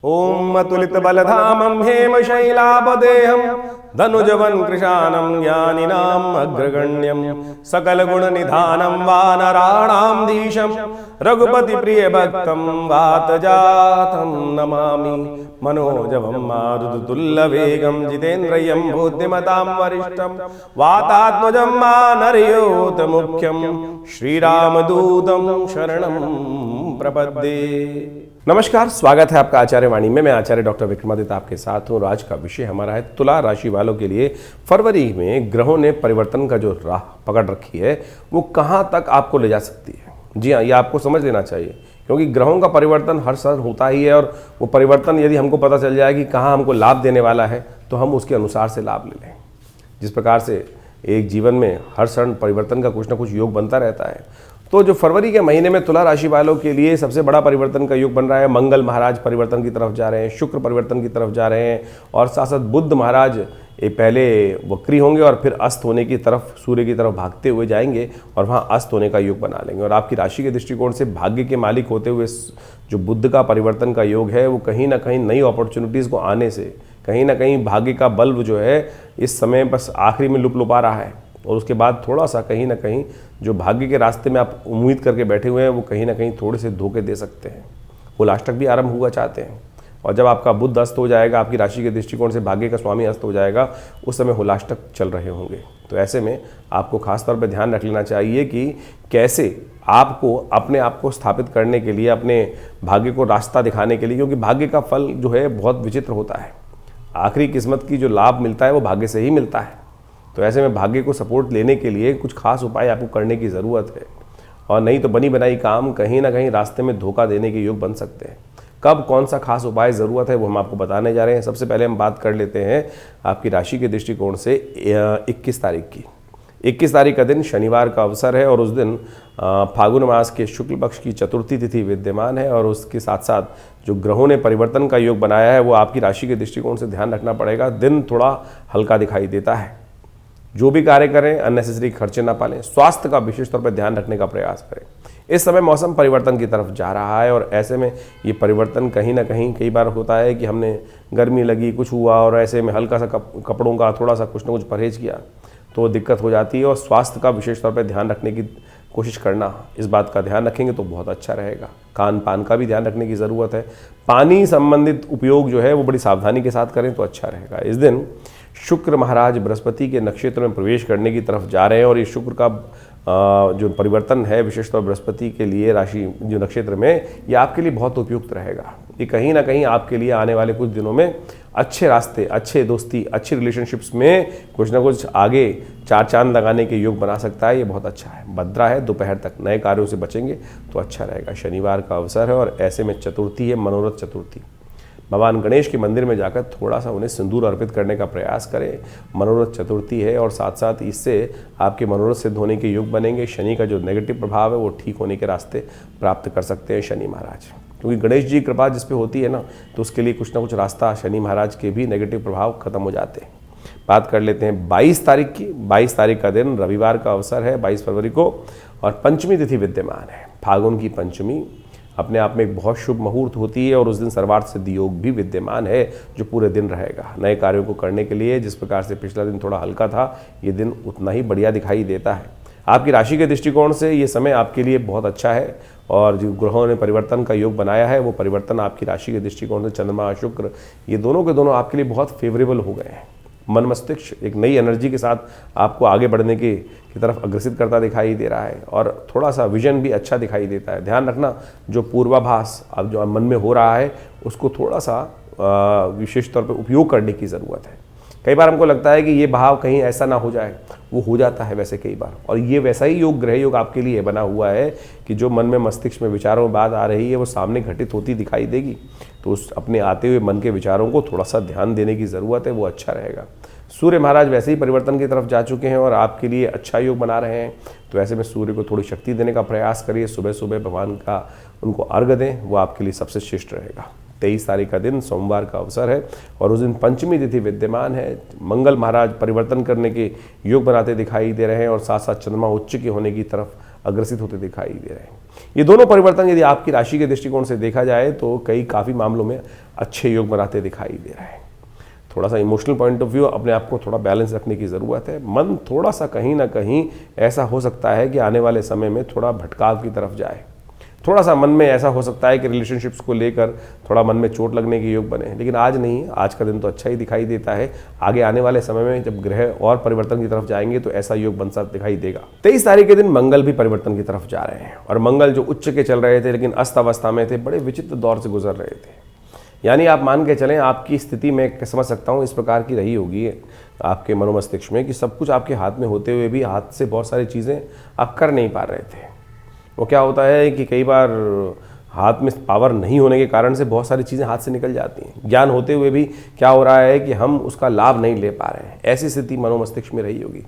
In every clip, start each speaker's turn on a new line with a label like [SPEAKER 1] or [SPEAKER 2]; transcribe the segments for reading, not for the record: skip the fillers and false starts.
[SPEAKER 1] ओम अतुलित बलधामं हेमशैलापदेहं धनुजवन कृशानं ज्ञानिनाम् अग्रगण्यं सकलगुणनिधानं वानराणां धीशं रघुपति प्रियभक्तं वातजातं नमामि मनोजवं मारुततुल्यवेगं जितेन्द्रियं बुद्धिमतां वरिष्ठं वातात्मजं मानरयोत मुख्यं श्रीरामदूतं शरणं प्रपद्ये। नमस्कार, स्वागत है आपका आचार्य वाणी में। मैं आचार्य डॉक्टर विक्रमादित्य आपके साथ हूँ। आज का विषय हमारा है तुला राशि वालों के लिए फरवरी में ग्रहों ने परिवर्तन का जो राह पकड़ रखी है वो कहाँ तक आपको ले जा सकती है। जी हाँ, ये आपको समझ लेना चाहिए क्योंकि ग्रहों का परिवर्तन हर साल होता ही है और वो परिवर्तन यदि हमको पता चल जाए कि कहाँ हमको लाभ देने वाला है तो हम उसके अनुसार से लाभ ले लें। जिस प्रकार से एक जीवन में हर क्षण परिवर्तन का कुछ ना कुछ योग बनता रहता है, तो जो फरवरी के महीने में तुला राशि वालों के लिए सबसे बड़ा परिवर्तन का योग बन रहा है। मंगल महाराज परिवर्तन की तरफ जा रहे हैं, शुक्र परिवर्तन की तरफ जा रहे हैं और साथ साथ बुध महाराज ये पहले वक्री होंगे और फिर अस्त होने की तरफ सूर्य की तरफ भागते हुए जाएंगे और वहाँ अस्त होने का योग बना लेंगे। और आपकी राशि के दृष्टिकोण से भाग्य के मालिक होते हुए जो बुध का परिवर्तन का योग है वो कहीं ना कहीं नई अपॉर्चुनिटीज़ को आने से कहीं ना कहीं भाग्य का बल्ब जो है इस समय बस आखिरी में लुपलुपा रहा है और उसके बाद थोड़ा सा कहीं ना कहीं जो भाग्य के रास्ते में आप उम्मीद करके बैठे हुए हैं वो कहीं ना कहीं थोड़े से धोखे दे सकते हैं। हुलाष्टक भी आरंभ हुआ चाहते हैं और जब आपका बुध अस्त हो जाएगा, आपकी राशि के दृष्टिकोण से भाग्य का स्वामी अस्त हो जाएगा, उस समय हुलाष्टक चल रहे होंगे। तो ऐसे में आपको खास तौर पर ध्यान रख लेना चाहिए कि कैसे आपको अपने आप को स्थापित करने के लिए, अपने भाग्य को रास्ता दिखाने के लिए, क्योंकि भाग्य का फल जो है बहुत विचित्र होता है। आखिरी किस्मत की जो लाभ मिलता है वो भाग्य से ही मिलता है। तो ऐसे में भाग्य को सपोर्ट लेने के लिए कुछ खास उपाय आपको करने की ज़रूरत है और नहीं तो बनी बनाई काम कहीं ना कहीं रास्ते में धोखा देने के योग बन सकते हैं। कब कौन सा खास उपाय ज़रूरत है वो हम आपको बताने जा रहे हैं। सबसे पहले हम बात कर लेते हैं आपकी राशि के दृष्टिकोण से 21 तारीख की। 21 तारीख का दिन शनिवार का अवसर है और उस दिन फागुन मास के शुक्ल पक्ष की चतुर्थी तिथि विद्यमान है और उसके साथ साथ जो ग्रहों ने परिवर्तन का योग बनाया है वो आपकी राशि के दृष्टिकोण से ध्यान रखना पड़ेगा। दिन थोड़ा हल्का दिखाई देता है। जो भी कार्य करें अननेसेसरी खर्चे ना पालें। स्वास्थ्य का विशेष तौर पर ध्यान रखने का प्रयास करें। इस समय मौसम परिवर्तन की तरफ जा रहा है और ऐसे में ये परिवर्तन कहीं ना कहीं कई बार होता है कि हमने गर्मी लगी, कुछ हुआ और ऐसे में हल्का सा कपड़ों का थोड़ा सा कुछ ना कुछ परहेज किया तो दिक्कत हो जाती है। और स्वास्थ्य का विशेष तौर पर ध्यान रखने की कोशिश करना, इस बात का ध्यान रखेंगे तो बहुत अच्छा रहेगा। खान पान का भी ध्यान रखने की ज़रूरत है। पानी संबंधित उपयोग जो है वो बड़ी सावधानी के साथ करें तो अच्छा रहेगा। इस दिन शुक्र महाराज बृहस्पति के नक्षत्र में प्रवेश करने की तरफ जा रहे हैं और ये शुक्र का जो परिवर्तन है विशेषतौर बृहस्पति के लिए राशि जो नक्षत्र में, ये आपके लिए बहुत उपयुक्त रहेगा। ये कहीं ना कहीं आपके लिए आने वाले कुछ दिनों में अच्छे रास्ते, अच्छे दोस्ती, अच्छे रिलेशनशिप्स में कुछ ना कुछ आगे चार चांद लगाने के योग बना सकता है। ये बहुत अच्छा है। भद्रा है, दोपहर तक नए कार्यों से बचेंगे तो अच्छा रहेगा। शनिवार का अवसर है और ऐसे में चतुर्थी है, मनोरथ चतुर्थी। भगवान गणेश के मंदिर में जाकर थोड़ा सा उन्हें सिंदूर अर्पित करने का प्रयास करें। मनोरथ चतुर्थी है और साथ साथ इससे आपके मनोरथ सिद्ध होने के योग बनेंगे। शनि का जो नेगेटिव प्रभाव है वो ठीक होने के रास्ते प्राप्त कर सकते हैं शनि महाराज, क्योंकि गणेश जी की कृपा जिस पे होती है ना तो उसके लिए कुछ ना कुछ रास्ता शनि महाराज के भी नेगेटिव प्रभाव खत्म हो जाते हैं। बात कर लेते हैं 22 तारीख की। 22 तारीख का दिन रविवार का अवसर है, 22 फरवरी को, और पंचमी तिथि विद्यमान है। फागुन की पंचमी अपने आप में एक बहुत शुभ मुहूर्त होती है और उस दिन सर्वार्थ सिद्धि योग भी विद्यमान है जो पूरे दिन रहेगा। नए कार्यों को करने के लिए जिस प्रकार से पिछला दिन थोड़ा हल्का था, ये दिन उतना ही बढ़िया दिखाई देता है। आपकी राशि के दृष्टिकोण से ये समय आपके लिए बहुत अच्छा है और जो ग्रहों ने परिवर्तन का योग बनाया है वो परिवर्तन आपकी राशि के दृष्टिकोण से चंद्रमा, शुक्र, ये दोनों के दोनों आपके लिए बहुत फेवरेबल हो गए हैं। मन मस्तिष्क एक नई एनर्जी के साथ आपको आगे बढ़ने की तरफ अग्रसित करता दिखाई दे रहा है और थोड़ा सा विजन भी अच्छा दिखाई देता है। ध्यान रखना, जो पूर्वाभास अब जो मन में हो रहा है उसको थोड़ा सा विशेष तौर पर उपयोग करने की ज़रूरत है। कई बार हमको लगता है कि ये भाव कहीं ऐसा ना हो जाए, वो हो जाता है वैसे कई बार, और ये वैसा ही योग, ग्रह योग आपके लिए बना हुआ है कि जो मन में, मस्तिष्क में विचारों में बात आ रही है वो सामने घटित होती दिखाई देगी। तो उस अपने आते हुए मन के विचारों को थोड़ा सा ध्यान देने की ज़रूरत है, वो अच्छा रहेगा। सूर्य महाराज वैसे ही परिवर्तन की तरफ जा चुके हैं और आपके लिए अच्छा योग बना रहे हैं, तो ऐसे में सूर्य को थोड़ी शक्ति देने का प्रयास करिए। सुबह सुबह भगवान का उनको अर्घ दें, वो आपके लिए सबसे श्रेष्ठ रहेगा। 23 तारीख का दिन सोमवार का अवसर है और उस दिन पंचमी तिथि विद्यमान है। मंगल महाराज परिवर्तन करने के योग बनाते दिखाई दे रहे हैं और साथ साथ चंद्रमा उच्च के होने की तरफ अग्रसित होते दिखाई दे रहे हैं। ये दोनों परिवर्तन यदि आपकी राशि के दृष्टिकोण से देखा जाए तो काफ़ी मामलों में अच्छे योग बनाते दिखाई दे रहे हैं। थोड़ा सा इमोशनल पॉइंट ऑफ व्यू अपने आप को थोड़ा बैलेंस रखने की ज़रूरत है। मन थोड़ा सा कहीं ना कहीं ऐसा हो सकता है कि आने वाले समय में थोड़ा भटकाव की तरफ जाए। थोड़ा सा मन में ऐसा हो सकता है कि रिलेशनशिप्स को लेकर थोड़ा मन में चोट लगने के योग बने, लेकिन आज नहीं, आज का दिन तो अच्छा ही दिखाई देता है। आगे आने वाले समय में जब ग्रह और परिवर्तन की तरफ जाएंगे तो ऐसा योग बनता दिखाई देगा। 23 तारीख के दिन मंगल भी परिवर्तन की तरफ जा रहे हैं और मंगल जो उच्च के चल रहे थे लेकिन अस्त अवस्था में थे, बड़े विचित्र दौर से गुजर रहे थे। यानी आप मान के चलें आपकी स्थिति मैं समझ सकता हूँ इस प्रकार की रही होगी आपके मनोमस्तिष्क में कि सब कुछ आपके हाथ में होते हुए भी हाथ से बहुत सारी चीज़ें आप कर नहीं पा रहे थे। वो क्या होता है कि कई बार हाथ में पावर नहीं होने के कारण से बहुत सारी चीज़ें हाथ से निकल जाती हैं। ज्ञान होते हुए भी क्या हो रहा है कि हम उसका लाभ नहीं ले पा रहे हैं। ऐसी स्थिति मनोमस्तिष्क में रही होगी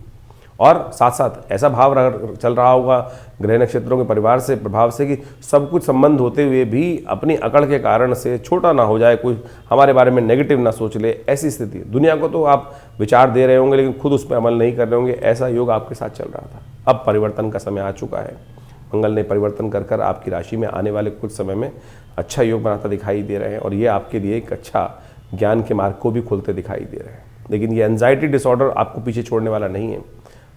[SPEAKER 1] और साथ साथ ऐसा भाव चल रहा होगा ग्रह नक्षत्रों के परिवार से प्रभाव से कि सब कुछ संबंध होते हुए भी अपनी अकड़ के कारण से छोटा ना हो जाए, कोई हमारे बारे में नेगेटिव ना सोच ले। ऐसी स्थिति दुनिया को तो आप विचार दे रहे होंगे लेकिन खुद उस पर अमल नहीं कर रहे होंगे। ऐसा योग आपके साथ चल रहा था। अब परिवर्तन का समय आ चुका है। मंगल ने परिवर्तन कर आपकी राशि में आने वाले कुछ समय में अच्छा योग बनाता दिखाई दे रहे हैं और ये आपके लिए एक अच्छा ज्ञान के मार्ग को भी खोलते दिखाई दे रहे हैं। लेकिन ये एंजाइटी डिसऑर्डर आपको पीछे छोड़ने वाला नहीं है।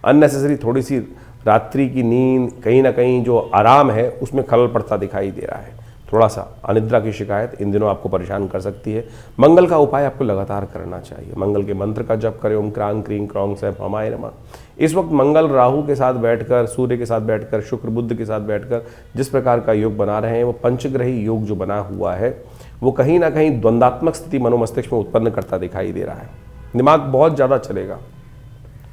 [SPEAKER 1] अननेसेसरी थोड़ी सी रात्रि की नींद, कहीं ना कहीं जो आराम है उसमें खलल पड़ता दिखाई दे रहा है। थोड़ा सा अनिद्रा की शिकायत इन दिनों आपको परेशान कर सकती है। मंगल का उपाय आपको लगातार करना चाहिए। मंगल के मंत्र का जप करें, ओम क्रांग क्रीं क्रौंग सैं हमाय नमः। इस वक्त मंगल राहु के साथ बैठकर, सूर्य के साथ बैठकर, शुक्र बुध के साथ बैठकर जिस प्रकार का योग बना रहे हैं वो पंचग्रही योग जो बना हुआ है वो कहीं ना कहीं द्वंद्वात्मक स्थिति मनोमस्तिष्क में उत्पन्न करता दिखाई दे रहा है। दिमाग बहुत ज़्यादा चलेगा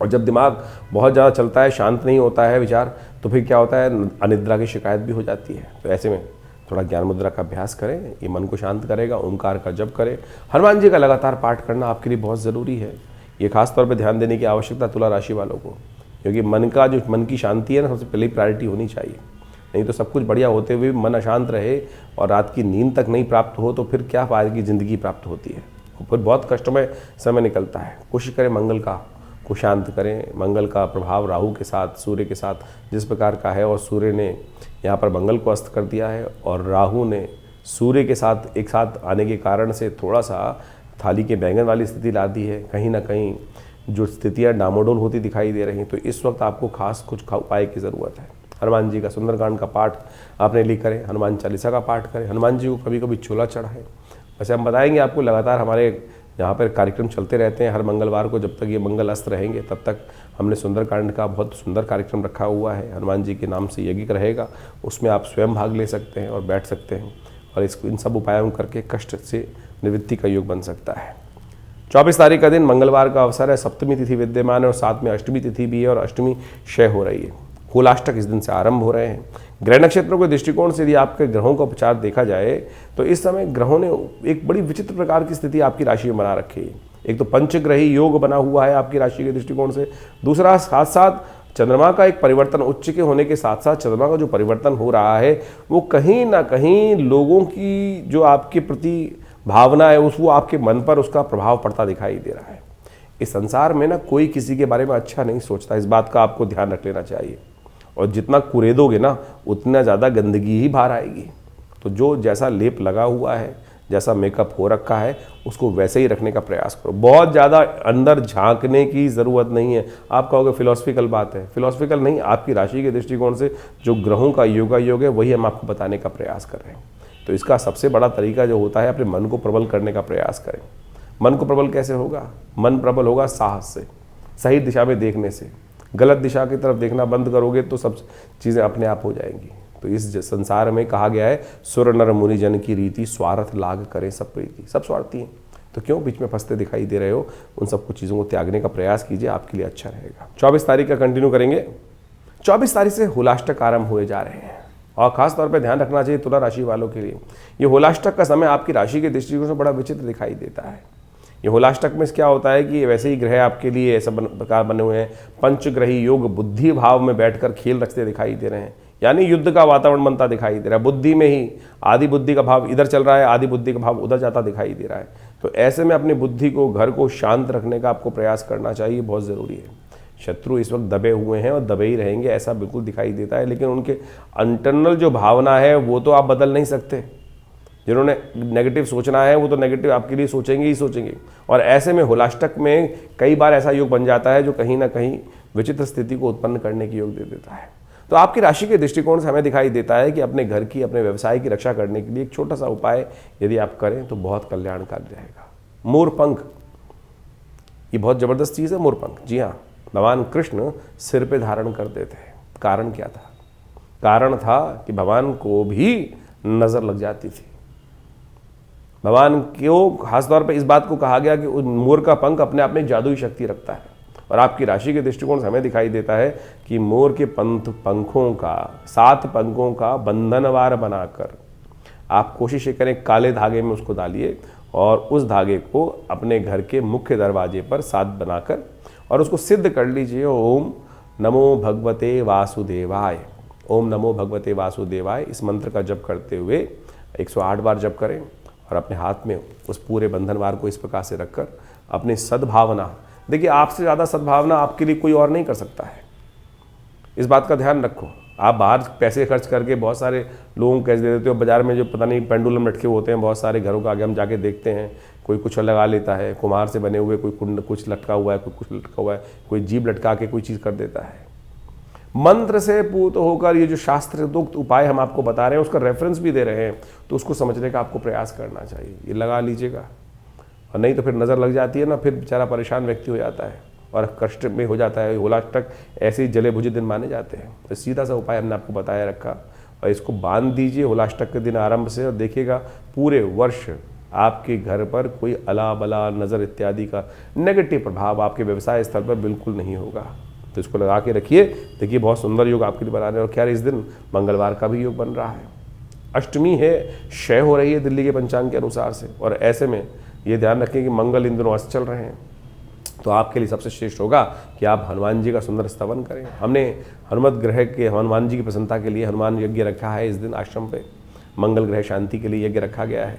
[SPEAKER 1] और जब दिमाग बहुत ज़्यादा चलता है, शांत नहीं होता है विचार, तो फिर क्या होता है, अनिद्रा की शिकायत भी हो जाती है। तो ऐसे में थोड़ा ज्ञान मुद्रा का अभ्यास करें, ये मन को शांत करेगा। ओमकार का जप करें। हनुमान जी का लगातार पाठ करना आपके लिए बहुत ज़रूरी है। ये खास तौर पे ध्यान देने की आवश्यकता तुला राशि वालों को, क्योंकि मन की शांति है ना, सबसे पहले प्रायोरिटी होनी चाहिए। नहीं तो सब कुछ बढ़िया होते हुए मन अशांत रहे और रात की नींद तक नहीं प्राप्त हो तो फिर क्या फायदे की ज़िंदगी प्राप्त होती है, फिर बहुत कष्टमय समय निकलता है। कोशिश करें मंगल को शांत करें। मंगल का प्रभाव राहु के साथ, सूर्य के साथ जिस प्रकार का है और सूर्य ने यहाँ पर मंगल को अस्त कर दिया है और राहु ने सूर्य के साथ एक साथ आने के कारण से थोड़ा सा थाली के बैंगन वाली स्थिति ला दी है। कहीं ना कहीं जो स्थितियाँ डामाडोल होती दिखाई दे रही हैं। तो इस वक्त आपको खास कुछ उपाय की ज़रूरत है। हनुमान जी का सुंदरकांड का पाठ आपने लिख करें, हनुमान चालीसा का पाठ करें, हनुमान जी को कभी कभी छोला चढ़ाएं। वैसे हम बताएंगे आपको, लगातार हमारे यहाँ पर कार्यक्रम चलते रहते हैं हर मंगलवार को। जब तक ये मंगल अस्त रहेंगे तब तक हमने सुंदरकांड का बहुत सुंदर कार्यक्रम रखा हुआ है। हनुमान जी के नाम से यज्ञ रहेगा, उसमें आप स्वयं भाग ले सकते हैं और बैठ सकते हैं और इन सब उपायों करके कष्ट से निवृत्ति का योग बन सकता है। 24 तारीख का दिन मंगलवार का अवसर है। सप्तमी तिथि विद्यमान है और साथ में अष्टमी तिथि भी है और अष्टमी क्षय हो रही है। होलाष्टक इस दिन से आरंभ हो रहे हैं। ग्रह नक्षत्रों के दृष्टिकोण से यदि आपके ग्रहों का उपचार देखा जाए तो इस समय ग्रहों ने एक बड़ी विचित्र प्रकार की स्थिति आपकी राशि में बना रखी है। एक तो पंचग्रही योग बना हुआ है आपकी राशि के दृष्टिकोण से, दूसरा साथ साथ चंद्रमा का एक परिवर्तन, उच्च के होने के साथ साथ चंद्रमा का जो परिवर्तन हो रहा है वो कहीं ना कहीं लोगों की जो आपके प्रति भावना है वो आपके मन पर उसका प्रभाव पड़ता दिखाई दे रहा है। इस संसार में ना कोई किसी के बारे में अच्छा नहीं सोचता, इस बात का आपको ध्यान रख लेना चाहिए। और जितना कुरेदोगे ना उतना ज़्यादा गंदगी ही बाहर आएगी। तो जो जैसा लेप लगा हुआ है, जैसा मेकअप हो रखा है, उसको वैसे ही रखने का प्रयास करो। बहुत ज़्यादा अंदर झांकने की ज़रूरत नहीं है। आप कहोगे फिलॉसफिकल बात है, फिलॉसफिकल नहीं, आपकी राशि के दृष्टिकोण से जो ग्रहों का योग है वही हम आपको बताने का प्रयास कर रहे हैं। तो इसका सबसे बड़ा तरीका जो होता है, अपने मन को प्रबल करने का प्रयास करें। मन को प्रबल कैसे होगा? मन प्रबल होगा साहस से, सही दिशा में देखने से। गलत दिशा की तरफ देखना बंद करोगे तो सब चीज़ें अपने आप हो जाएंगी। तो इस संसार में कहा गया है, सुर नर मुनि जन की रीति, स्वार्थ लाग करे सब प्रीति। सब स्वार्थी हैं, तो क्यों बीच में फंसते दिखाई दे रहे हो? उन सब कुछ चीज़ों को त्यागने का प्रयास कीजिए, आपके लिए अच्छा रहेगा। 24 तारीख का कंटिन्यू करेंगे। 24 तारीख से होलाष्टक आरंभ हुए जा रहे हैं और खास तौर पे ध्यान रखना चाहिए तुला राशि वालों के लिए। ये होलाष्टक का समय आपकी राशि के दृष्टिकोण से बड़ा विचित्र दिखाई देता है। ये होलाष्टक में क्या होता है कि वैसे ही ग्रह आपके लिए ऐसा प्रकार बने हुए हैं, पंचग्रही योग बुद्धि भाव में बैठकर खेल रखते दिखाई दे रहे हैं। यानी युद्ध का वातावरण बनता दिखाई दे रहा है। बुद्धि में ही आदि बुद्धि का भाव इधर चल रहा है, आदि बुद्धि का भाव उधर जाता दिखाई दे रहा है। तो ऐसे में अपनी बुद्धि को, घर को शांत रखने का आपको प्रयास करना चाहिए, बहुत ज़रूरी है। शत्रु इस वक्त दबे हुए हैं और दबे ही रहेंगे, ऐसा बिल्कुल दिखाई देता है। लेकिन उनके इंटरनल जो भावना है वो तो आप बदल नहीं सकते। जिन्होंने नेगेटिव सोचना है वो तो नेगेटिव आपके लिए सोचेंगे ही सोचेंगे। और ऐसे में होलाष्टक में कई बार ऐसा योग बन जाता है जो कहीं ना कहीं विचित्र स्थिति को उत्पन्न करने की योग दे देता है। तो आपकी राशि के दृष्टिकोण से हमें दिखाई देता है कि अपने घर की, अपने व्यवसाय की रक्षा करने के लिए एक छोटा सा उपाय यदि आप करें तो बहुत कल्याणकारी रहेगा। मोरपंख, ये बहुत जबरदस्त चीज़ है मोरपंख। जी हाँ, भगवान कृष्ण सिर पे धारण करते थे। कारण क्या था? कारण था कि भगवान को भी नजर लग जाती थी। भगवान को खासतौर पर इस बात को कहा गया कि मोर का पंख अपने आप में जादुई शक्ति रखता है। और आपकी राशि के दृष्टिकोण से हमें दिखाई देता है कि मोर के पंखों का, 7 पंखों का बंधनवार बनाकर आप कोशिश करें, काले धागे में उसको डालिए और उस धागे को अपने घर के मुख्य दरवाजे पर 7 बनाकर और उसको सिद्ध कर लीजिए, ओम नमो भगवते वासुदेवाय, ओम नमो भगवते वासुदेवाय। इस मंत्र का जप करते हुए 108 बार जप करें और अपने हाथ में उस पूरे बंधनवार को इस प्रकार से रखकर अपनी सद्भावना, देखिए आपसे ज़्यादा सद्भावना आपके लिए कोई और नहीं कर सकता है, इस बात का ध्यान रखो। आप बाहर पैसे खर्च करके बहुत सारे लोगों को कैसे दे देते हो, बाजार में जो पता नहीं पेंडुलम लटके होते हैं बहुत सारे घरों के आगे हम जाके देखते हैं, कोई कुछ लगा लेता है, कुम्हार से बने हुए, कोई कुंड कुछ लटका हुआ है, कोई कुछ लटका हुआ है, कोई जीभ लटका के कोई चीज़ कर देता है। मंत्र से पूत होकर ये जो शास्त्रोक्त उपाय हम आपको बता रहे हैं उसका रेफरेंस भी दे रहे हैं, तो उसको समझने का आपको प्रयास करना चाहिए। ये लगा लीजिएगा, और नहीं तो फिर नज़र लग जाती है ना, फिर बेचारा परेशान व्यक्ति हो जाता है और कष्ट में हो जाता है। होलाष्टक ऐसे ही जले बुझे दिन माने जाते हैं। तो सीधा सा उपाय हमने आपको बताया रखा और इसको बांध दीजिए होलाष्टक के दिन आरंभ से, और देखिएगा पूरे वर्ष आपके घर पर कोई अला बला नज़र इत्यादि का नेगेटिव प्रभाव आपके व्यवसाय स्तर पर बिल्कुल नहीं होगा। तो इसको लगा के रखिए, देखिए बहुत सुंदर योग आपके लिए बना रहे हैं। और खैर इस दिन मंगलवार का भी योग बन रहा है, अष्टमी है, क्षय हो रही है दिल्ली के पंचांग के अनुसार से, और ऐसे में ये ध्यान रखें कि मंगल इन दिनों अस्त चल रहे हैं। तो आपके लिए सबसे श्रेष्ठ होगा कि आप हनुमान जी का सुंदर स्तवन करें। हमने हनुमत ग्रह के, हनुमान जी की प्रसन्नता के लिए हनुमान यज्ञ रखा है इस दिन आश्रम पे, मंगल ग्रह शांति के लिए यज्ञ रखा गया है,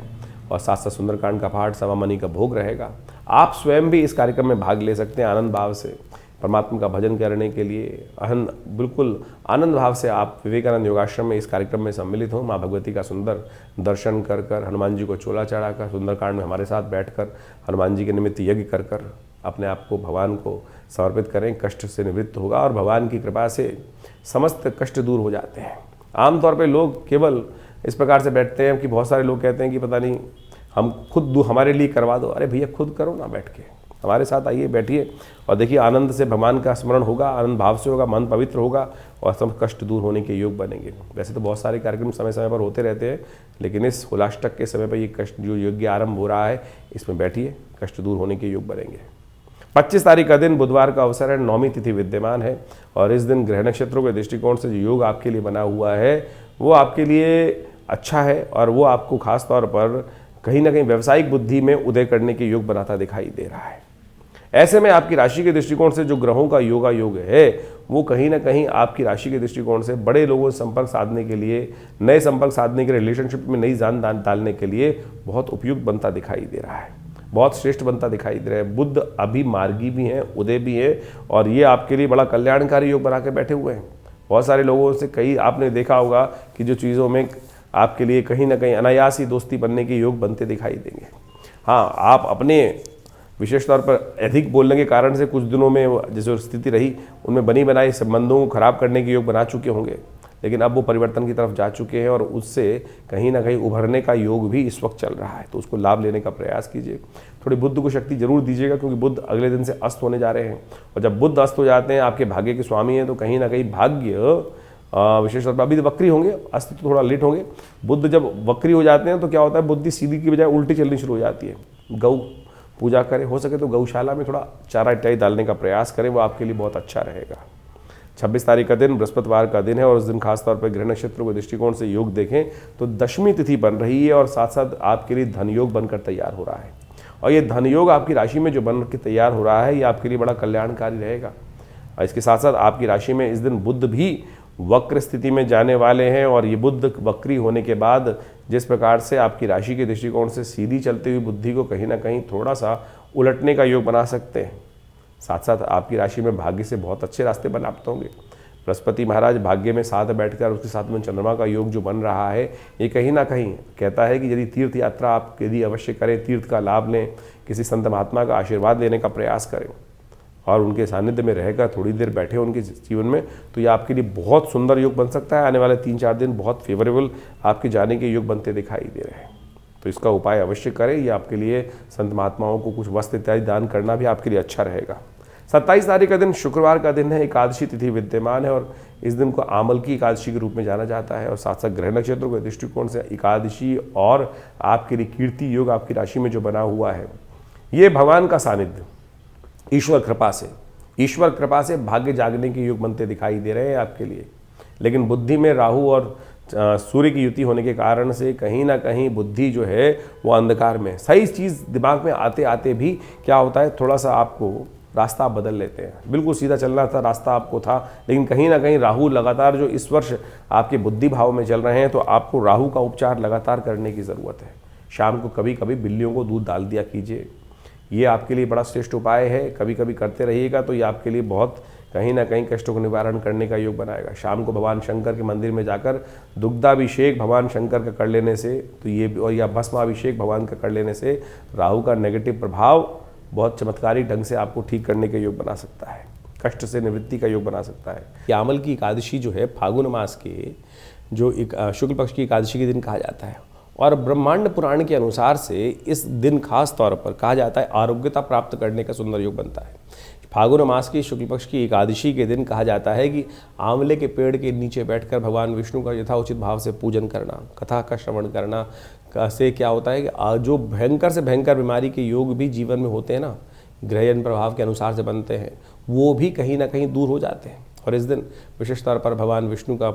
[SPEAKER 1] और साथ साथ सुंदरकांड का पाठ, सवा मणि का भोग रहेगा। आप स्वयं भी इस कार्यक्रम में भाग ले सकते हैं आनंद भाव से, परमात्मा का भजन करने के लिए बिल्कुल आनंद भाव से आप विवेकानंद योगाश्रम में इस कार्यक्रम में सम्मिलित हों। माँ भगवती का सुंदर दर्शन कर कर, हनुमान जी को चोला चढ़ाकर, सुंदरकांड में हमारे साथ बैठकर हनुमान जी के निमित्त यज्ञ कर कर अपने आप को भगवान को समर्पित करें। कष्ट से निवृत्त होगा और भगवान की कृपा से समस्त कष्ट दूर हो जाते हैं। आमतौर पर लोग केवल इस प्रकार से बैठते हैं कि बहुत सारे लोग कहते हैं कि पता नहीं हम खुद हमारे लिए करवा दो। अरे भैया खुद करो ना, बैठ के हमारे साथ आइए, बैठिए और देखिए आनंद से भगवान का स्मरण होगा, आनंद भाव से होगा, मन पवित्र होगा और सब कष्ट दूर होने के योग बनेंगे। वैसे तो बहुत सारे कार्यक्रम समय समय पर होते रहते हैं, लेकिन इस होलाष्टक के समय पर ये कष्ट जो यज्ञ आरंभ हो रहा है इसमें बैठिए, कष्ट दूर होने के योग बनेंगे। 25 तारीख का दिन बुधवार का अवसर है, 9वीं तिथि विद्यमान है और इस दिन ग्रह नक्षत्रों के दृष्टिकोण से जो योग आपके लिए बना हुआ है वो आपके लिए अच्छा है और वो आपको खास तौर पर कहीं ना कहीं व्यावसायिक बुद्धि में उदय करने के योग बनाता दिखाई दे रहा है। ऐसे में आपकी राशि के दृष्टिकोण से जो ग्रहों का योग है वो कहीं ना कहीं आपकी राशि के दृष्टिकोण से बड़े लोगों से संपर्क साधने के लिए, नए संपर्क साधने के लिए, रिलेशनशिप में नई जान डालने के लिए बहुत उपयुक्त बनता दिखाई दे रहा है, बहुत श्रेष्ठ बनता दिखाई दे रहा है। बुध अभी मार्गी भी हैं, उदय भी है और ये आपके लिए बड़ा कल्याणकारी योग बना के बैठे हुए हैं। बहुत सारे लोगों से कई आपने देखा होगा कि जो चीज़ों में आपके लिए कहीं ना कहीं अनायास ही दोस्ती बनने के योग बनते दिखाई देंगे। हाँ, आप अपने विशेष तौर पर अधिक बोलने के कारण से कुछ दिनों में जैसे स्थिति रही उनमें बनी बनाई संबंधों को खराब करने के योग बना चुके होंगे, लेकिन अब वो परिवर्तन की तरफ जा चुके हैं और उससे कहीं ना कहीं उभरने का योग भी इस वक्त चल रहा है। तो उसको लाभ लेने का प्रयास कीजिए, थोड़ी बुध को शक्ति जरूर दीजिएगा क्योंकि बुध अगले दिन से अस्त होने जा रहे हैं और जब बुध अस्त हो जाते हैं आपके भाग्य के स्वामी हैं तो कहीं ना कहीं भाग्य विशेष तौर पर अभी तो वक्री होंगे, अस्त तो थोड़ा लेट होंगे। बुध जब वक्री हो जाते हैं तो क्या होता है, बुद्धि सीधी की बजाय उल्टी चलनी शुरू हो जाती है। गौ पूजा करें, हो सके तो गौशाला में थोड़ा चारा इत्यादि डालने का प्रयास करें, वो आपके लिए बहुत अच्छा रहेगा। 26 तारीख का दिन बृहस्पतिवार का दिन है और उस दिन खासतौर पर ग्रह नक्षत्रों के दृष्टिकोण से योग देखें तो 10वीं तिथि बन रही है और साथ साथ आपके लिए धन योग बनकर तैयार हो रहा है और ये धन योग आपकी राशि में जो बन के तैयार हो रहा है ये आपके लिए बड़ा कल्याणकारी रहेगा। और इसके साथ साथ आपकी राशि में इस दिन बुध भी वक्र स्थिति में जाने वाले हैं और ये बुध वक्री होने के बाद जिस प्रकार से आपकी राशि के दृष्टिकोण से सीधी चलती हुई बुद्धि को कहीं ना कहीं थोड़ा सा उलटने का योग बना सकते हैं। साथ साथ आपकी राशि में भाग्य से बहुत अच्छे रास्ते प्राप्त होंगे। बृहस्पति महाराज भाग्य में साथ बैठकर उसके साथ में चंद्रमा का योग जो बन रहा है, ये कहीं ना कहीं कहता है कि यदि तीर्थ यात्रा आप यदि अवश्य करें, तीर्थ का लाभ लें, किसी संत महात्मा का आशीर्वाद लेने का प्रयास करें और उनके सानिध्य में रहकर थोड़ी देर बैठे उनके जीवन में, तो ये आपके लिए बहुत सुंदर योग बन सकता है। आने वाले 3-4 दिन बहुत फेवरेबल आपके जाने के योग बनते दिखाई दे रहे हैं, तो इसका उपाय अवश्य करें। ये आपके लिए संत महात्माओं को कुछ वस्त्र इत्यादि दान करना भी आपके लिए अच्छा रहेगा। 27 तारीख का दिन शुक्रवार का दिन है, एकादशी तिथि विद्यमान है और इस दिन को आमल की एकादशी के रूप में जाना जाता है। और साथ साथ ग्रह नक्षत्रों के दृष्टिकोण से एकादशी और आपके लिए कीर्ति योग आपकी राशि में जो बना हुआ है, ये भगवान का सानिध्य ईश्वर कृपा से भाग्य जागने के योग बनते दिखाई दे रहे हैं आपके लिए। लेकिन बुद्धि में राहु और सूर्य की युति होने के कारण से कहीं ना कहीं बुद्धि जो है वो अंधकार में, सही चीज़ दिमाग में आते आते भी क्या होता है, थोड़ा सा आपको रास्ता आप बदल लेते हैं। बिल्कुल सीधा चलना था रास्ता आपको था, लेकिन कहीं ना कहीं राहु लगातार जो इस वर्ष आपके बुद्धि भाव में चल रहे हैं, तो आपको राहु का उपचार लगातार करने की ज़रूरत है। शाम को कभी कभी बिल्लियों को दूध डाल दिया कीजिए, ये आपके लिए बड़ा श्रेष्ठ उपाय है। कभी कभी करते रहिएगा तो ये आपके लिए बहुत कहीं ना कहीं कष्टों को निवारण करने का योग बनाएगा। शाम को भगवान शंकर के मंदिर में जाकर दुग्धाभिषेक भगवान शंकर का कर लेने से, तो ये और या भस्माभिषेक भगवान का कर लेने से राहु का नेगेटिव प्रभाव बहुत चमत्कारी ढंग से आपको ठीक करने के योग बना सकता है, कष्ट से निवृत्ति का योग बना सकता है। यामल की एकादशी जो है फागुन मास के जो शुक्ल पक्ष की एकादशी के दिन कहा जाता है, और ब्रह्मांड पुराण के अनुसार से इस दिन खास तौर पर कहा जाता है आरोग्यता प्राप्त करने का सुंदर योग बनता है। फागुन मास की शुक्ल पक्ष की एकादशी के दिन कहा जाता है कि आंवले के पेड़ के नीचे बैठकर भगवान विष्णु का यथाउचित भाव से पूजन करना, कथा का श्रवण करना से क्या होता है कि जो भयंकर से भयंकर बीमारी के योग भी जीवन में होते हैं ना, ग्रहण प्रभाव के अनुसार से बनते हैं, वो भी कहीं ना कहीं दूर हो जाते हैं। और इस दिन विशेष तौर पर भगवान विष्णु का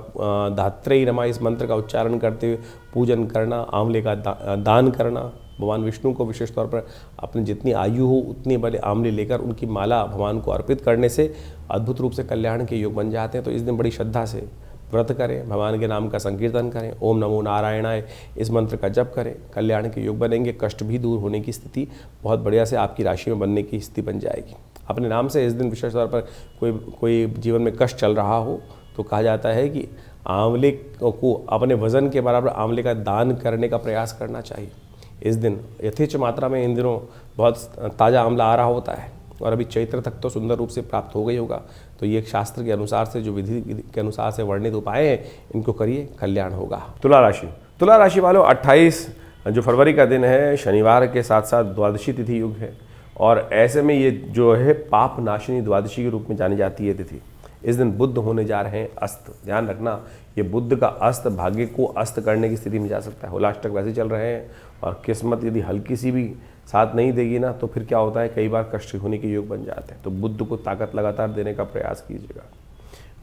[SPEAKER 1] धात्रेयी नमः इस मंत्र का उच्चारण करते हुए पूजन करना, आंवले का दान करना, भगवान विष्णु को विशेष तौर पर अपनी जितनी आयु हो उतने बड़े आंवले लेकर उनकी माला भगवान को अर्पित करने से अद्भुत रूप से कल्याण के योग बन जाते हैं। तो इस दिन बड़ी श्रद्धा से व्रत करें, भगवान के नाम का संकीर्तन करें, ओम नमो नारायणाय इस मंत्र का जप करें, कल्याण के योग बनेंगे, कष्ट भी दूर होने की स्थिति बहुत बढ़िया से आपकी राशि में बनने की स्थिति बन जाएगी। अपने नाम से इस दिन विशेष तौर पर कोई जीवन में कष्ट चल रहा हो तो कहा जाता है कि आंवले को अपने वजन के बराबर आंवले का दान करने का प्रयास करना चाहिए। इस दिन यथेच्छ मात्रा में इन दिनों बहुत ताज़ा आंवला आ रहा होता है और अभी चैत्र तक तो सुंदर रूप से प्राप्त हो गई होगा। तो ये शास्त्र के अनुसार से जो विधि के अनुसार से वर्णित उपाय हैं इनको करिए, कल्याण होगा। तुला राशि वालों 28 जो फरवरी का दिन है, शनिवार के साथ साथ द्वादशी तिथि युग है और ऐसे में ये जो है पाप नाशिनी द्वादशी के रूप में जानी जाती है तिथि। इस दिन बुध होने जा रहे हैं अस्त। ध्यान रखना, ये बुध का अस्त भाग्य को अस्त करने की स्थिति में जा सकता है। होलाष्टक वैसे चल रहे हैं और किस्मत यदि हल्की सी भी साथ नहीं देगी ना, तो फिर क्या होता है, कई बार कष्ट होने के योग बन जाते हैं। तो बुध को ताकत लगातार देने का प्रयास कीजिएगा।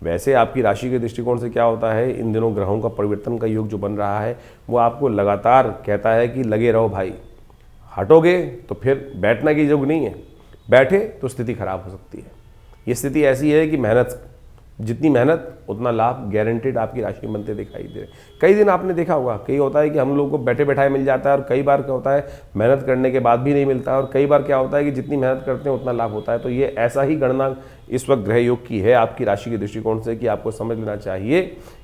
[SPEAKER 1] वैसे आपकी राशि के दृष्टिकोण से क्या होता है, इन दिनों ग्रहों का परिवर्तन का योग जो बन रहा है वो आपको लगातार कहता है कि लगे रहो भाई, हटोगे तो फिर बैठने की योग नहीं है, बैठे तो स्थिति खराब हो सकती है। ये स्थिति ऐसी है कि मेहनत, जितनी मेहनत उतना लाभ गारंटेड आपकी राशि में बनते दिखाई दे रहे। कई दिन आपने देखा होगा, कई होता है कि हम लोग को बैठे बैठाए मिल जाता है और कई बार क्या होता है मेहनत करने के बाद भी नहीं मिलता है और कई बार क्या होता है कि जितनी मेहनत करते हैं उतना लाभ होता है। तो ये ऐसा ही गणना इस वक्त ग्रह योग की है आपकी राशि के दृष्टिकोण से कि आपको समझ लेना चाहिए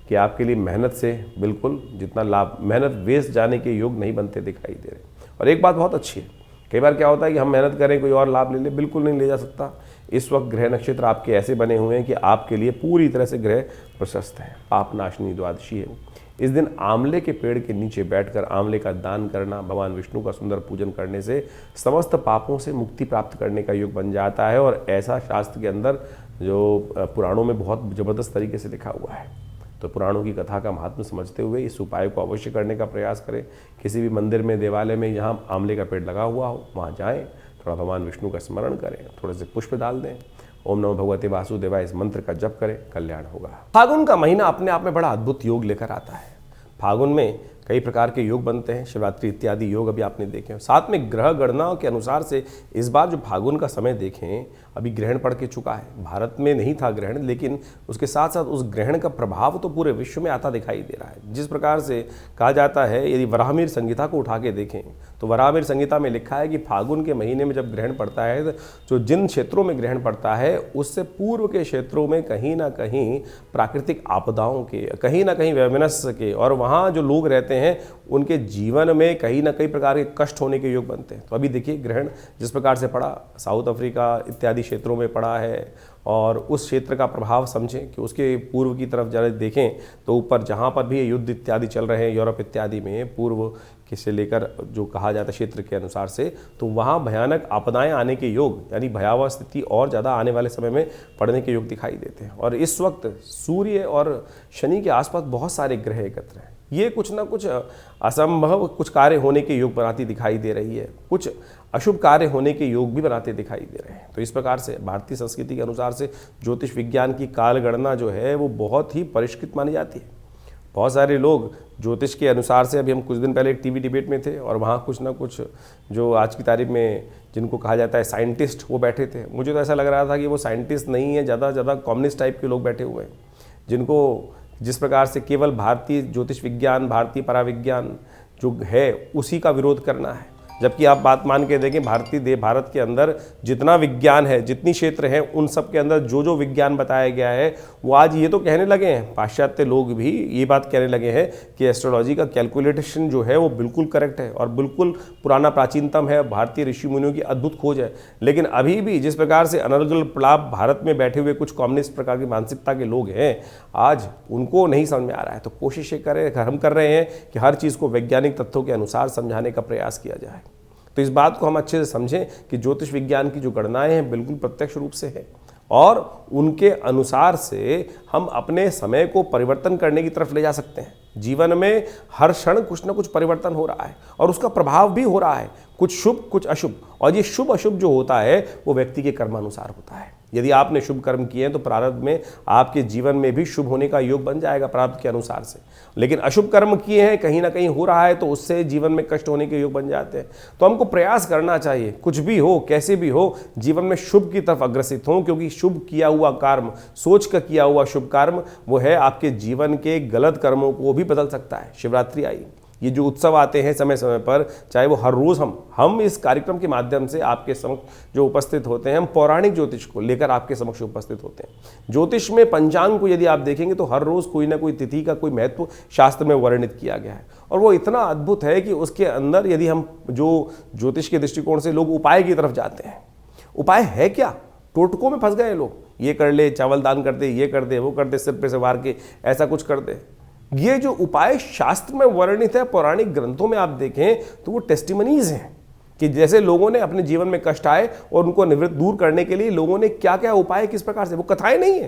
[SPEAKER 1] कि आपके लिए मेहनत से बिल्कुल जितना लाभ, मेहनत वेस्ट जाने के योग नहीं बनते दिखाई दे रहे। और एक बात बहुत अच्छी है, कई बार क्या होता है कि हम मेहनत करें कोई और लाभ ले ले, बिल्कुल नहीं ले जा सकता। इस वक्त ग्रह नक्षत्र आपके ऐसे बने हुए हैं कि आपके लिए पूरी तरह से ग्रह प्रशस्त हैं। पाप नाशनी द्वादशी है। इस दिन आंवले के पेड़ के नीचे बैठकर आंवले का दान करना, भगवान विष्णु का सुंदर पूजन करने से समस्त पापों से मुक्ति प्राप्त करने का योग बन जाता है। और ऐसा शास्त्र के अंदर जो पुराणों में बहुत ज़बरदस्त तरीके से लिखा हुआ है। तो पुराणों की कथा का महत्व समझते हुए इस उपाय को अवश्य करने का प्रयास करें। किसी भी मंदिर में, देवालय में जहाँ आंवले का पेड़ लगा हुआ हो वहाँ जाएं, थोड़ा भगवान विष्णु का स्मरण करें, थोड़े से पुष्प डाल दें, ओम नमो भगवते वासुदेवाय इस मंत्र का जप करें, कल्याण होगा। फागुन का महीना अपने आप में बड़ा अद्भुत योग लेकर आता है। फागुन में कई प्रकार के योग बनते हैं, शिवरात्रि इत्यादि योग अभी आपने देखे। साथ में ग्रह गणनाओं के अनुसार से इस बार जो फागुन का समय देखें, अभी ग्रहण पड़ के चुका है। भारत में नहीं था ग्रहण, लेकिन उसके साथ साथ उस ग्रहण का प्रभाव तो पूरे विश्व में आता दिखाई दे रहा है। जिस प्रकार से कहा जाता है, यदि वराहमिहिर संहिता को उठा के देखें तो वराहमिहिर संहिता में लिखा है कि फागुन के महीने में जब ग्रहण पड़ता है, तो जिन क्षेत्रों में ग्रहण पड़ता है उससे पूर्व के क्षेत्रों में कहीं ना कहीं प्राकृतिक आपदाओं के, कहीं ना कहीं वैमनस्य के, और वहाँ जो लोग रहते हैं उनके जीवन में कहीं ना कई प्रकार के कष्ट होने के योग बनते हैं। तो अभी देखिए ग्रहण जिस प्रकार से पड़ा, साउथ अफ्रीका इत्यादि क्षेत्रों में पड़ा है, और उस क्षेत्र का प्रभाव समझें कि उसके पूर्व की तरफ जरा देखें तो ऊपर जहाँ पर भी युद्ध इत्यादि चल रहे हैं यूरोप इत्यादि में, पूर्व के से लेकर जो कहा जाता है क्षेत्र के अनुसार से, तो वहाँ भयानक आपदाएं आने के योग, यानी भयावह स्थिति और ज़्यादा आने वाले समय में पड़ने के योग दिखाई देते हैं। और इस वक्त सूर्य और शनि के आसपास बहुत सारे ग्रह एकत्र हैं। ये कुछ ना कुछ असंभव कुछ कार्य होने के योग बनाती दिखाई दे रही है, कुछ अशुभ कार्य होने के योग भी बनाते दिखाई दे रहे हैं। तो इस प्रकार से भारतीय संस्कृति के अनुसार से ज्योतिष विज्ञान की कालगणना जो है वो बहुत ही परिष्कृत मानी जाती है। बहुत सारे लोग ज्योतिष के अनुसार से, अभी हम कुछ दिन पहले एक टीवी डिबेट में थे और वहाँ कुछ ना कुछ जो आज की तारीख में जिनको कहा जाता है साइंटिस्ट, वो बैठे थे। मुझे तो ऐसा लग रहा था कि वो साइंटिस्ट नहीं है, ज़्यादा ज़्यादा कम्युनिस्ट टाइप के लोग बैठे हुए हैं, जिनको जिस प्रकार से केवल भारतीय ज्योतिष विज्ञान, भारतीय पराविज्ञान जो है उसी का विरोध करना है। जबकि आप बात मान के देखें, भारत के अंदर जितना विज्ञान है, जितनी क्षेत्र हैं, उन सब के अंदर जो जो विज्ञान बताया गया है, वो आज ये तो कहने लगे हैं, पाश्चात्य लोग भी ये बात कहने लगे हैं कि एस्ट्रोलॉजी का कैलकुलेशन जो है वो बिल्कुल करेक्ट है और बिल्कुल पुराना प्राचीनतम है, भारतीय ऋषि मुनियों की अद्भुत खोज है। लेकिन अभी भी जिस प्रकार से अनर्गल प्रलाप भारत में बैठे हुए कुछ कम्युनिस्ट प्रकार की मानसिकता के लोग हैं, आज उनको नहीं समझ में आ रहा है। तो कोशिश हम कर रहे हैं कि हर चीज़ को वैज्ञानिक तथ्यों के अनुसार समझाने का प्रयास किया जाए। तो इस बात को हम अच्छे से समझें कि ज्योतिष विज्ञान की जो गणनाएं हैं बिल्कुल प्रत्यक्ष रूप से है, और उनके अनुसार से हम अपने समय को परिवर्तन करने की तरफ ले जा सकते हैं। जीवन में हर क्षण कुछ ना कुछ परिवर्तन हो रहा है और उसका प्रभाव भी हो रहा है, कुछ शुभ कुछ अशुभ। और ये शुभ अशुभ जो होता है वो व्यक्ति के कर्मानुसार होता है। यदि आपने शुभ कर्म किए हैं तो प्रारब्ध में आपके जीवन में भी शुभ होने का योग बन जाएगा प्रारब्ध के अनुसार से। लेकिन अशुभ कर्म किए हैं, कहीं ना कहीं हो रहा है, तो उससे जीवन में कष्ट होने के योग बन जाते हैं। तो हमको प्रयास करना चाहिए, कुछ भी हो कैसे भी हो, जीवन में शुभ की तरफ अग्रसित हों, क्योंकि शुभ किया हुआ कर्म, सोच का किया हुआ शुभ कर्म, वो है आपके जीवन के गलत कर्मों को भी बदल सकता है। शिवरात्रि आई, ये जो उत्सव आते हैं समय समय पर, चाहे वो हर रोज़ हम इस कार्यक्रम के माध्यम से आपके समक्ष जो उपस्थित होते हैं, हम पौराणिक ज्योतिष को लेकर आपके समक्ष उपस्थित होते हैं। ज्योतिष में पंचांग को यदि आप देखेंगे तो हर रोज़ कोई ना कोई तिथि का कोई महत्व शास्त्र में वर्णित किया गया है, और वो इतना अद्भुत है कि उसके अंदर यदि हम जो ज्योतिष के दृष्टिकोण से लोग उपाय की तरफ जाते हैं, उपाय है क्या, टोटकों में फंस गए लोग, ये कर ले, चावल दान कर दे, ये कर दे, वो कर दे, सिर पे से वार के ऐसा कुछ कर दे। ये जो उपाय शास्त्र में वर्णित है, पौराणिक ग्रंथों में आप देखें तो वो टेस्टिमनीज हैं कि जैसे लोगों ने अपने जीवन में कष्ट आए और उनको निवृत्त दूर करने के लिए लोगों ने क्या क्या उपाय किस प्रकार से, वो कथाएं नहीं है,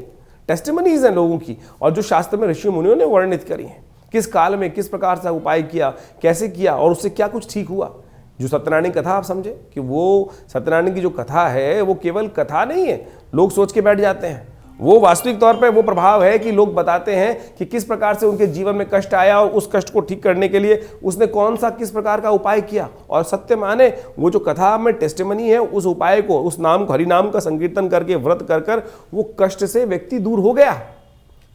[SPEAKER 1] टेस्टिमनीज हैं लोगों की, और जो शास्त्र में ऋषि मुनियों ने वर्णित करी हैं, किस काल में किस प्रकार से उपाय किया, कैसे किया और उससे क्या कुछ ठीक हुआ। जो सत्यनारायण की कथा आप समझे कि वो सत्यनारायण की जो कथा है वो केवल कथा नहीं है, लोग सोच के बैठ जाते हैं, वो वास्तविक तौर पे वो प्रभाव है कि लोग बताते हैं कि किस प्रकार से उनके जीवन में कष्ट आया और उस कष्ट को ठीक करने के लिए उसने कौन सा किस प्रकार का उपाय किया। और सत्य माने वो जो कथा में टेस्टिमनी है, उस उपाय को, उस नाम हरि नाम का संकीर्तन करके व्रत कर कर वो कष्ट से व्यक्ति दूर हो गया।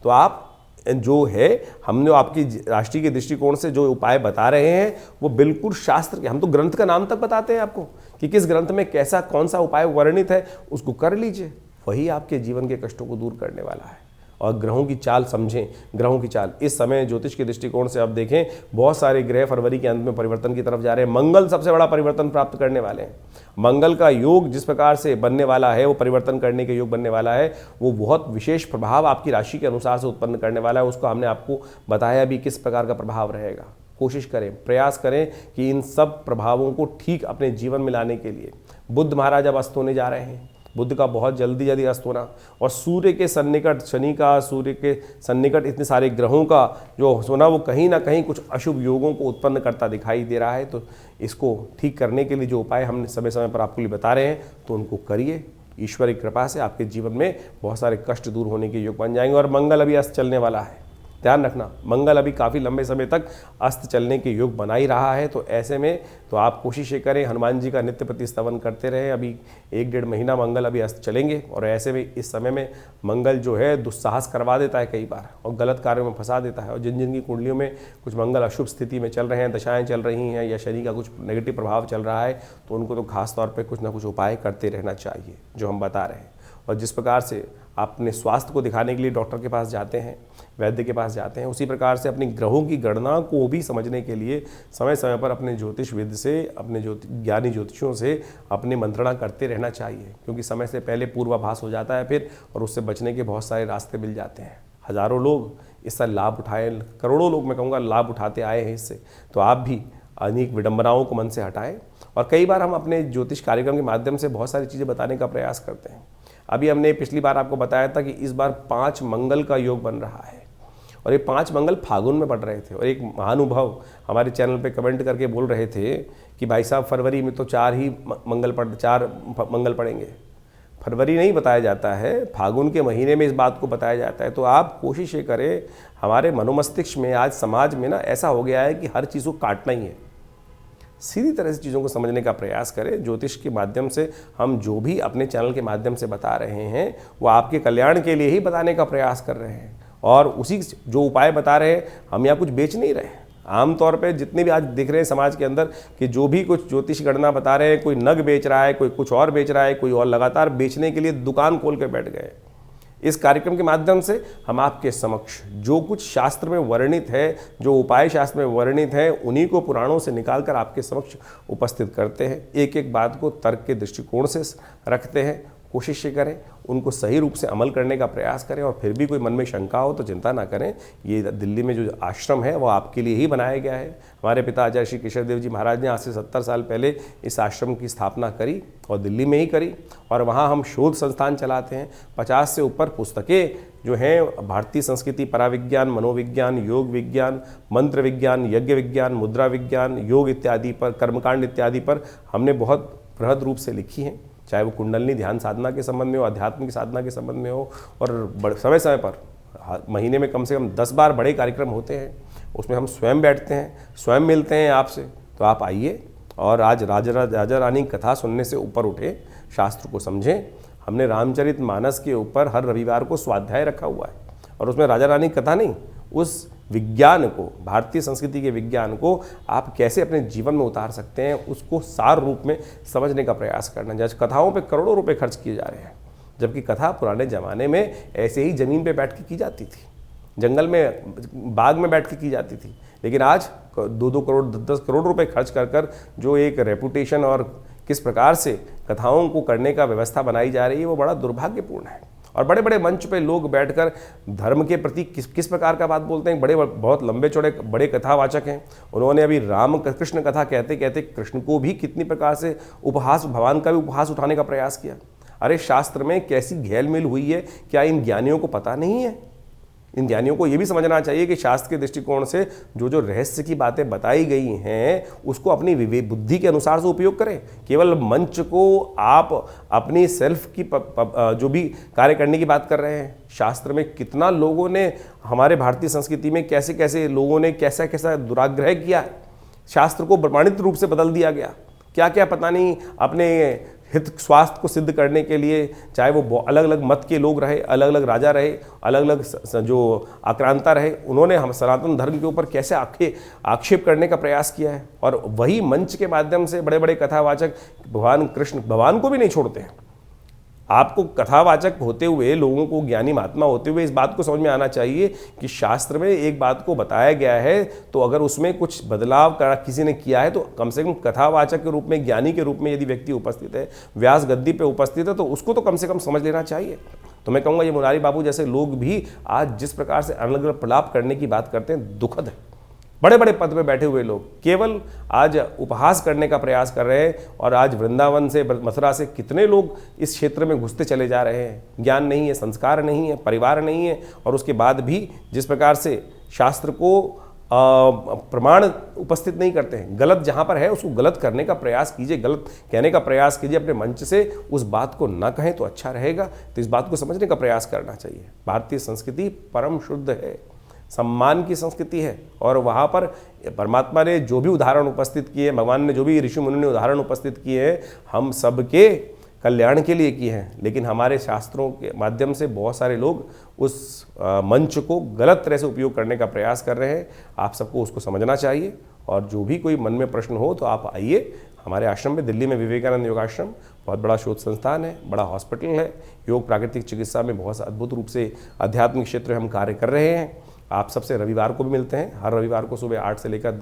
[SPEAKER 1] तो आप जो है, हम जो आपकी राष्ट्रीय के दृष्टिकोण से जो उपाय बता रहे हैं वो बिल्कुल शास्त्र के, हम तो ग्रंथ का नाम तक बताते हैं आपको कि किस ग्रंथ में कैसा कौन सा उपाय वर्णित है, उसको कर लीजिए, वही आपके जीवन के कष्टों को दूर करने वाला है। और ग्रहों की चाल समझें, ग्रहों की चाल इस समय ज्योतिष के दृष्टिकोण से आप देखें, बहुत सारे ग्रह फरवरी के अंत में परिवर्तन की तरफ जा रहे हैं। मंगल सबसे बड़ा परिवर्तन प्राप्त करने वाले हैं। मंगल का योग जिस प्रकार से बनने वाला है, वो परिवर्तन करने के योग बनने वाला है, वो बहुत विशेष प्रभाव आपकी राशि के अनुसार से उत्पन्न करने वाला है। उसको हमने आपको बताया भी किस प्रकार का प्रभाव रहेगा। कोशिश करें, प्रयास करें कि इन सब प्रभावों को ठीक अपने जीवन में लाने के लिए। बुध महाराज अब अस्त होने जा रहे हैं, बुध का बहुत जल्दी अस्त होना, और सूर्य के सन्निकट, शनि का सूर्य के सन्निकट, इतने सारे ग्रहों का जो होना, वो कहीं ना कहीं कुछ अशुभ योगों को उत्पन्न करता दिखाई दे रहा है। तो इसको ठीक करने के लिए जो उपाय हम समय समय पर आपको लिए बता रहे हैं, तो उनको करिए। ईश्वर की कृपा से आपके जीवन में बहुत सारे कष्ट दूर होने के योग बन जाएंगे। और मंगल अभी अस्त चलने वाला है, ध्यान रखना, मंगल अभी काफ़ी लंबे समय तक अस्त चलने के योग बना ही रहा है। तो ऐसे में तो आप कोशिश ये करें, हनुमान जी का नित्य प्रति स्तवन करते रहें। अभी 1-1.5 महीना मंगल अभी अस्त चलेंगे और ऐसे में इस समय में मंगल जो है दुस्साहस करवा देता है कई बार और गलत कार्यों में फंसा देता है। और जिन जिन की कुंडलियों में कुछ मंगल अशुभ स्थिति में चल रहे हैं, दशाएँ चल रही हैं या शनि का कुछ नेगेटिव प्रभाव चल रहा है, तो उनको तो खास तौर पर कुछ ना कुछ उपाय करते रहना चाहिए जो हम बता रहे हैं। और जिस प्रकार से आप अपने स्वास्थ्य को दिखाने के लिए डॉक्टर के पास जाते हैं, वैद्य के पास जाते हैं, उसी प्रकार से अपनी ग्रहों की गणना को भी समझने के लिए समय समय पर अपने ज्योतिष विद से, अपने ज्ञानी ज्योतिषों से अपनी मंत्रणा करते रहना चाहिए, क्योंकि समय से पहले पूर्वाभास हो जाता है फिर, और उससे बचने के बहुत सारे रास्ते मिल जाते हैं। हज़ारों लोग इसका लाभ उठाए, करोड़ों लोग मैं कहूँगा लाभ उठाते आए हैं इससे। तो आप भी अनेक विडंबनाओं को मन से हटाएं। और कई बार हम अपने ज्योतिष कार्यक्रम के माध्यम से बहुत सारी चीज़ें बताने का प्रयास करते हैं। अभी हमने पिछली बार आपको बताया था कि इस बार 5 मंगल का योग बन रहा है और ये 5 मंगल फागुन में पड़ रहे थे। और एक महानुभाव हमारे चैनल पे कमेंट करके बोल रहे थे कि भाई साहब फरवरी में तो 4 मंगल पड़ेंगे। फरवरी नहीं बताया जाता है, फागुन के महीने में इस बात को बताया जाता है। तो आप कोशिश ये करें, हमारे मनोमस्तिष्क में आज समाज में ना ऐसा हो गया है कि हर चीज़ को काटना ही है। सीधी तरह से चीज़ों को समझने का प्रयास करें। ज्योतिष के माध्यम से हम जो भी अपने चैनल के माध्यम से बता रहे हैं वो आपके कल्याण के लिए ही बताने का प्रयास कर रहे हैं, और उसी जो उपाय बता रहे हैं, हम यहाँ कुछ बेच नहीं रहे। आमतौर पे जितने भी आज दिख रहे हैं समाज के अंदर कि जो भी कुछ ज्योतिष गणना बता रहे हैं, कोई नग बेच रहा है, कोई कुछ और बेच रहा है, कोई और लगातार बेचने के लिए दुकान खोल के बैठ गए। इस कार्यक्रम के माध्यम से हम आपके समक्ष जो कुछ शास्त्र में वर्णित है, जो उपाय शास्त्र में वर्णित है, उन्हीं को पुराणों से निकालकर आपके समक्ष उपस्थित करते हैं। एक एक बात को तर्क के दृष्टिकोण से रखते हैं। कोशिश करें उनको सही रूप से अमल करने का प्रयास करें। और फिर भी कोई मन में शंका हो तो चिंता ना करें, ये दिल्ली में जो आश्रम है वो आपके लिए ही बनाया गया है। हमारे पिता आचार्य श्री केशव देव जी महाराज ने आज से 70 साल पहले इस आश्रम की स्थापना करी और दिल्ली में ही करी, और वहाँ हम शोध संस्थान चलाते हैं। 50 से ऊपर पुस्तकें जो हैं भारतीय संस्कृति, पराविज्ञान, मनोविज्ञान, योग विज्ञान, मंत्र विज्ञान, यज्ञ विज्ञान, मुद्रा विज्ञान, योग इत्यादि पर, कर्मकांड इत्यादि पर हमने बहुत बृहद रूप से लिखी हैं। चाहे वो कुंडलनी ध्यान साधना के संबंध में हो, आध्यात्मिक साधना के संबंध में हो, और समय समय पर महीने में कम से कम 10 बार बड़े कार्यक्रम होते हैं। उसमें हम स्वयं बैठते हैं, स्वयं मिलते हैं आपसे। तो आप आइए और आज राजा रानी कथा सुनने से ऊपर उठे, शास्त्र को समझें। हमने रामचरितमानस के ऊपर हर रविवार को स्वाध्याय रखा हुआ है, और उसमें राजा रानी कथा नहीं, उस विज्ञान को, भारतीय संस्कृति के विज्ञान को आप कैसे अपने जीवन में उतार सकते हैं, उसको सार रूप में समझने का प्रयास करना। जैसे कथाओं पे करोड़ों रुपए खर्च किए जा रहे हैं, जबकि कथा पुराने ज़माने में ऐसे ही ज़मीन पे बैठ के की जाती थी, जंगल में, बाग में बैठ के की जाती थी। लेकिन आज 2-2 करोड़ 10-10 करोड़ रुपए खर्च कर जो एक रेपुटेशन और किस प्रकार से कथाओं को करने का व्यवस्था बनाई जा रही है, वो बड़ा दुर्भाग्यपूर्ण है। और बड़े बड़े मंच पे लोग बैठकर धर्म के प्रति किस प्रकार का बात बोलते हैं। बहुत लंबे चौड़े बड़े कथावाचक हैं। उन्होंने अभी राम कृष्ण कथा कहते कहते कृष्ण को भी कितनी प्रकार से उपहास, भगवान का भी उपहास उठाने का प्रयास किया। अरे शास्त्र में कैसी घेलमेल हुई है, क्या इन ज्ञानियों को पता नहीं है? इन ज्ञानियों को ये भी समझना चाहिए कि शास्त्र के दृष्टिकोण से जो रहस्य की बातें बताई गई हैं उसको अपनी विवेक बुद्धि के अनुसार से उपयोग करें। केवल मंच को आप अपनी सेल्फ की जो भी कार्य करने की बात कर रहे हैं। शास्त्र में कितना लोगों ने, हमारे भारतीय संस्कृति में कैसे कैसे लोगों ने कैसा कैसा दुराग्रह किया है। शास्त्र को प्रमाणित रूप से बदल दिया गया। क्या क्या पता नहीं, अपने हित स्वास्थ्य को सिद्ध करने के लिए, चाहे वो अलग अलग मत के लोग रहे, अलग अलग राजा रहे, अलग अलग जो आक्रांता रहे, उन्होंने हम सनातन धर्म के ऊपर कैसे आक्षेप करने का प्रयास किया है। और वही मंच के माध्यम से बड़े बड़े कथावाचक भगवान कृष्ण, भगवान को भी नहीं छोड़ते हैं। आपको कथावाचक होते हुए, लोगों को ज्ञानी महात्मा होते हुए इस बात को समझ में आना चाहिए कि शास्त्र में एक बात को बताया गया है, तो अगर उसमें कुछ बदलाव किसी ने किया है तो कम से कम कथावाचक के रूप में, ज्ञानी के रूप में यदि व्यक्ति उपस्थित है, व्यास गद्दी पे उपस्थित है, तो उसको तो कम से कम समझ लेना चाहिए। तो मैं कहूँगा ये मुरारी बाबू जैसे लोग भी आज जिस प्रकार से अलग अलग प्रलाप करने की बात करते हैं, दुखद है। बड़े बड़े पद पे बैठे हुए लोग केवल आज उपहास करने का प्रयास कर रहे हैं, और आज वृंदावन से, मथुरा से कितने लोग इस क्षेत्र में घुसते चले जा रहे हैं। ज्ञान नहीं है, संस्कार नहीं है, परिवार नहीं है, और उसके बाद भी जिस प्रकार से शास्त्र को प्रमाण उपस्थित नहीं करते हैं। गलत जहाँ पर है उसको गलत करने का प्रयास कीजिए, गलत कहने का प्रयास कीजिए, अपने मंच से उस बात को ना कहें तो अच्छा रहेगा। तो इस बात को समझने का प्रयास करना चाहिए। भारतीय संस्कृति परम शुद्ध है, सम्मान की संस्कृति है। और वहाँ पर परमात्मा ने जो भी उदाहरण उपस्थित किए, भगवान ने जो भी ऋषि मुनि ने उदाहरण उपस्थित किए हैं, हम सबके कल्याण के लिए किए हैं। लेकिन हमारे शास्त्रों के माध्यम से बहुत सारे लोग उस मंच को गलत तरह से उपयोग करने का प्रयास कर रहे हैं। आप सबको उसको समझना चाहिए। और जो भी कोई मन में प्रश्न हो तो आप आइए हमारे आश्रम में। दिल्ली में विवेकानंद योगाश्रम बहुत बड़ा शोध संस्थान है, बड़ा हॉस्पिटल है। योग प्राकृतिक चिकित्सा में बहुत अद्भुत रूप से आध्यात्मिक क्षेत्र में हम कार्य कर रहे हैं। आप सबसे रविवार को भी मिलते हैं। हर रविवार को सुबह 8 से लेकर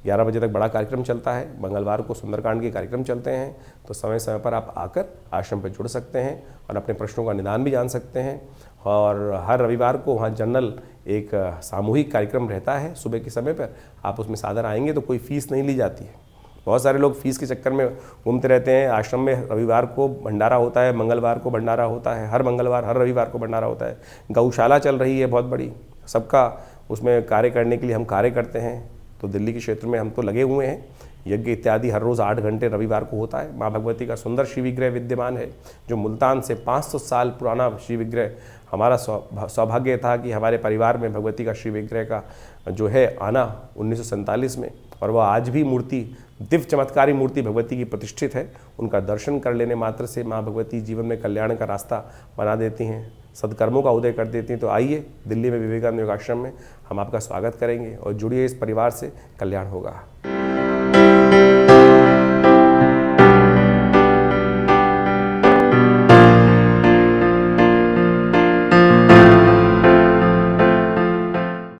[SPEAKER 1] 11 बजे तक बड़ा कार्यक्रम चलता है। मंगलवार को सुंदरकांड के कार्यक्रम चलते हैं। तो समय समय पर आप आकर आश्रम पर जुड़ सकते हैं और अपने प्रश्नों का निदान भी जान सकते हैं। और हर रविवार को वहाँ जनरल एक सामूहिक कार्यक्रम रहता है सुबह के समय पर। आप उसमें सादर आएंगे तो कोई फीस नहीं ली जाती है। बहुत सारे लोग फीस के चक्कर में घूमते रहते हैं। आश्रम में रविवार को भंडारा होता है, मंगलवार को भंडारा होता है, हर मंगलवार हर रविवार को भंडारा होता है। गौशाला चल रही है बहुत बड़ी, सबका उसमें कार्य करने के लिए हम कार्य करते हैं। तो दिल्ली के क्षेत्र में हम तो लगे हुए हैं। यज्ञ इत्यादि हर रोज़ 8 घंटे रविवार को होता है। माँ भगवती का सुंदर शिव विग्रह विद्यमान है, जो मुल्तान से 500 साल पुराना शिव विग्रह। हमारा सौभाग्य था कि हमारे परिवार में भगवती का शिव विग्रह का जो है आना 1947 में, और वह आज भी मूर्ति दिव्य चमत्कारी मूर्ति भगवती की प्रतिष्ठित है। उनका दर्शन कर लेने मात्र से माँ भगवती जीवन में कल्याण का रास्ता बना देती हैं, सदकर्मों का उदय कर देती हैं। तो आइए दिल्ली में विवेकानंद योगाश्रम में हम आपका स्वागत करेंगे और जुड़िए इस परिवार से, कल्याण होगा।